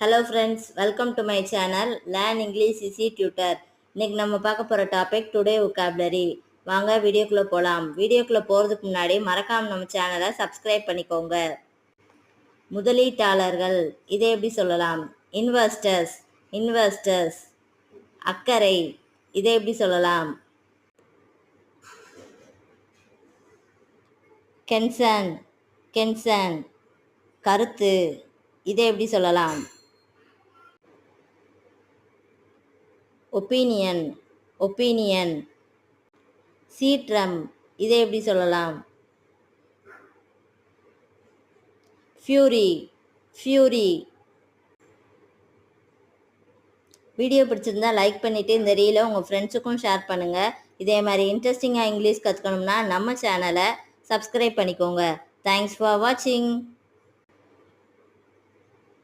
Hello friends, welcome to my channel learn English easy tutor. இன்னைக்கு நம்ம பார்க்க போகிற டாபிக் டுடே vocabulary. வாங்க வீடியோக்குள்ளே போகலாம். வீடியோக்குள்ளே போகிறதுக்கு முன்னாடி மறக்காம நம்ம சேனலை சப்ஸ்கிரைப் பண்ணிக்கோங்க. முதலீட்டாளர்கள், இதை எப்படி சொல்லலாம்? Investors, investors. அக்கறை, இதை எப்படி சொல்லலாம்? கென்சர்ன், கென்சர்ன். கருத்து, இதை எப்படி சொல்லலாம்? Opinion, opinion. சீற்றம், இதை எப்படி சொல்லலாம்? Fury, fury. வீடியோ பிடிச்சிருந்தா லைக் பண்ணிவிட்டு இந்த ரீலை உங்கள் ஃப்ரெண்ட்ஸுக்கும் ஷேர் பண்ணுங்கள். இதே மாதிரி இன்ட்ரெஸ்டிங்காக இங்கிலீஷ் கற்றுக்கணும்னா நம்ம சேனலை சப்ஸ்கிரைப் பண்ணிக்கோங்க. தேங்க்ஸ் ஃபார் வாட்சிங்.